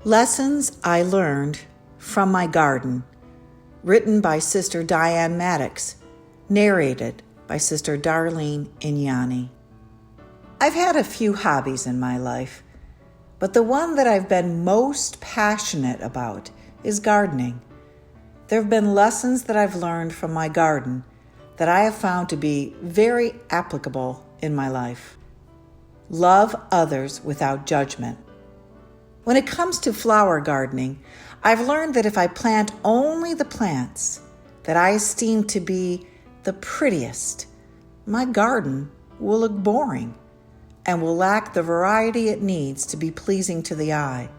Lessons I Learned from My Garden, written by Sister Diane Maddox, narrated by Sister Darlene Ignani. I've had a few hobbies in my life, but the one that I've been most passionate about is gardening. There have been lessons that I've learned from my garden that I have found to be very applicable in my life. Love others without judgment. When it comes to flower gardening, I've learned that if I plant only the plants that I esteem to be the prettiest, my garden will look boring and will lack the variety it needs to be pleasing to the eye.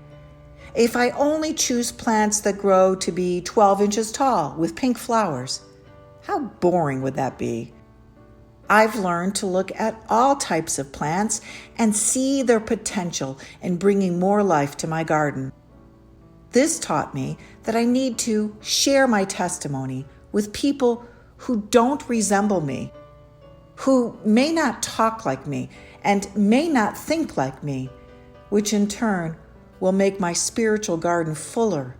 If I only choose plants that grow to be 12 inches tall with pink flowers, how boring would that be? I've learned to look at all types of plants and see their potential in bringing more life to my garden. This taught me that I need to share my testimony with people who don't resemble me, who may not talk like me and may not think like me, which in turn will make my spiritual garden fuller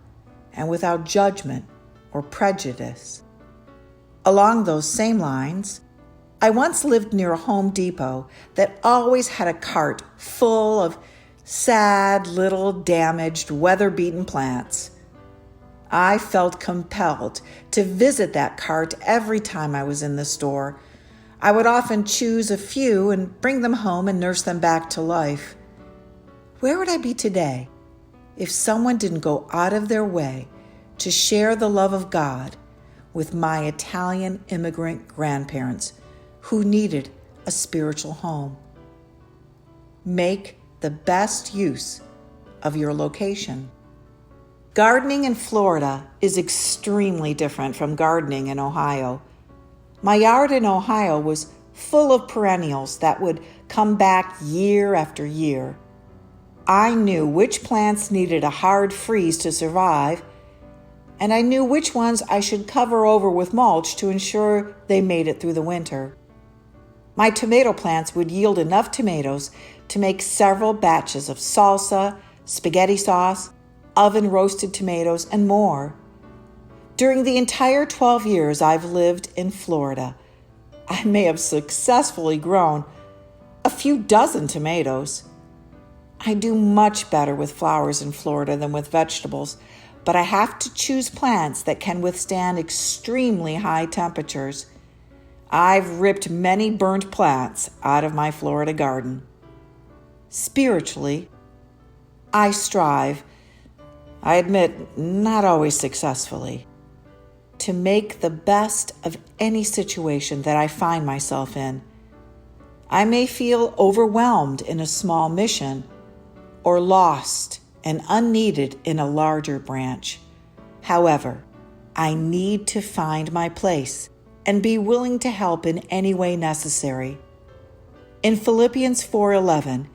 and without judgment or prejudice. Along those same lines, I once lived near a Home Depot that always had a cart full of sad, little, damaged, weather-beaten plants. I felt compelled to visit that cart every time I was in the store. I would often choose a few and bring them home and nurse them back to life. Where would I be today if someone didn't go out of their way to share the love of God with my Italian immigrant grandparents who needed a spiritual home? Make the best use of your location. Gardening in Florida is extremely different from gardening in Ohio. My yard in Ohio was full of perennials that would come back year after year. I knew which plants needed a hard freeze to survive, and I knew which ones I should cover over with mulch to ensure they made it through the winter. My tomato plants would yield enough tomatoes to make several batches of salsa, spaghetti sauce, oven-roasted tomatoes, and more. During the entire 12 years I've lived in Florida, I may have successfully grown a few dozen tomatoes. I do much better with flowers in Florida than with vegetables, but I have to choose plants that can withstand extremely high temperatures. I've ripped many burnt plants out of my Florida garden. Spiritually, I strive, I admit not always successfully, to make the best of any situation that I find myself in. I may feel overwhelmed in a small mission or lost and unneeded in a larger branch. However, I need to find my place and be willing to help in any way necessary. In Philippians 4:11,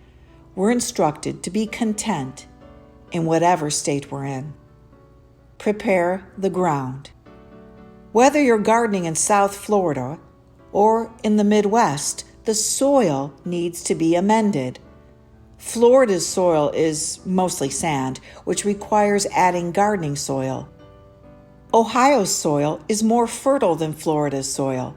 we're instructed to be content in whatever state we're in. Prepare the ground. Whether you're gardening in South Florida or in the Midwest, the soil needs to be amended. Florida's soil is mostly sand, which requires adding gardening soil. Ohio's soil is more fertile than Florida's soil,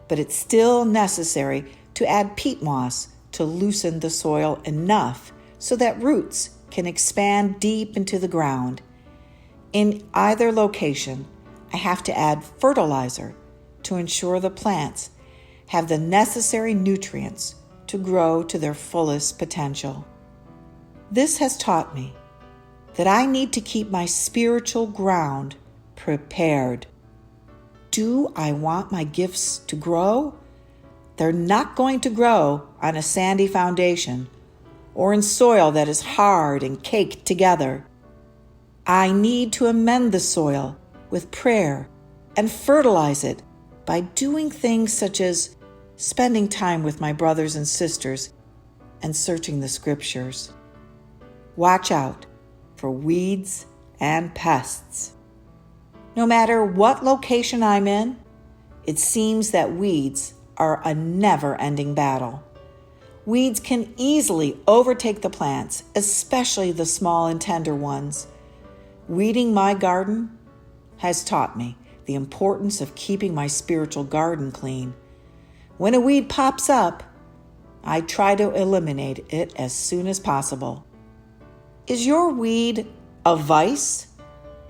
but it's still necessary to add peat moss to loosen the soil enough so that roots can expand deep into the ground. In either location, I have to add fertilizer to ensure the plants have the necessary nutrients to grow to their fullest potential. This has taught me that I need to keep my spiritual ground prepared. Do I want my gifts to grow? They're not going to grow on a sandy foundation or in soil that is hard and caked together. I need to amend the soil with prayer and fertilize it by doing things such as spending time with my brothers and sisters and searching the scriptures. Watch out for weeds and pests. No matter what location I'm in, it seems that weeds are a never-ending battle. Weeds can easily overtake the plants, especially the small and tender ones. Weeding my garden has taught me the importance of keeping my spiritual garden clean. When a weed pops up, I try to eliminate it as soon as possible. Is your weed a vice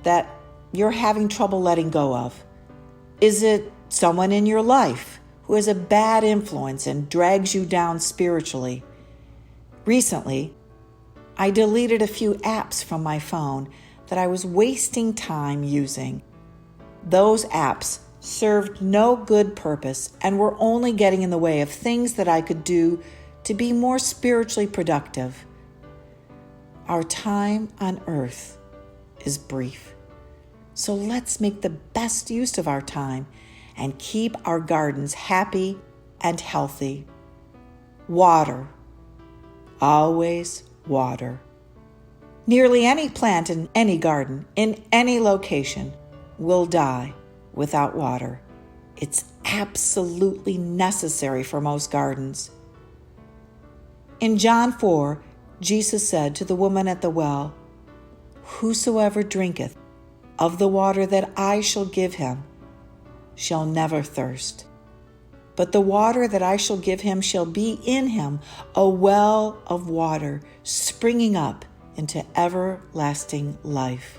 that you're having trouble letting go of? Is it someone in your life who is a bad influence and drags you down spiritually? Recently, I deleted a few apps from my phone that I was wasting time using. Those apps served no good purpose and were only getting in the way of things that I could do to be more spiritually productive. Our time on earth is brief, so let's make the best use of our time and keep our gardens happy and healthy. Water. Always water. Nearly any plant in any garden, in any location, will die without water. It's absolutely necessary for most gardens. In John 4, Jesus said to the woman at the well, "Whosoever drinketh of the water that I shall give him shall never thirst. But the water that I shall give him shall be in him a well of water springing up into everlasting life."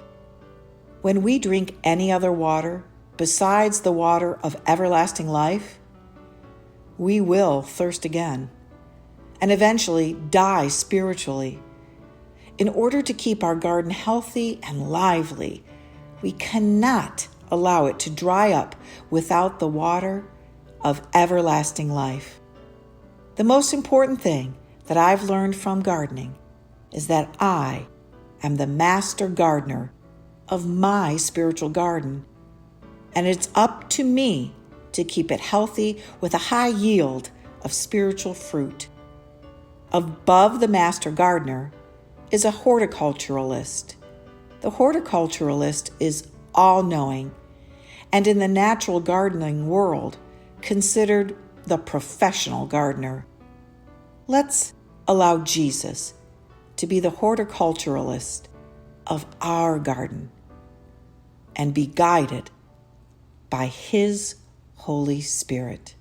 When we drink any other water besides the water of everlasting life, we will thirst again and eventually die spiritually. In order to keep our garden healthy and lively, we cannot allow it to dry up without the water of everlasting life. The most important thing that I've learned from gardening is that I am the master gardener of my spiritual garden, and it's up to me to keep it healthy with a high yield of spiritual fruit. Above the master gardener is a horticulturalist. The horticulturalist is all-knowing, and in the natural gardening world, considered the professional gardener. Let's allow Jesus to be the horticulturalist of our garden and be guided by His Holy Spirit.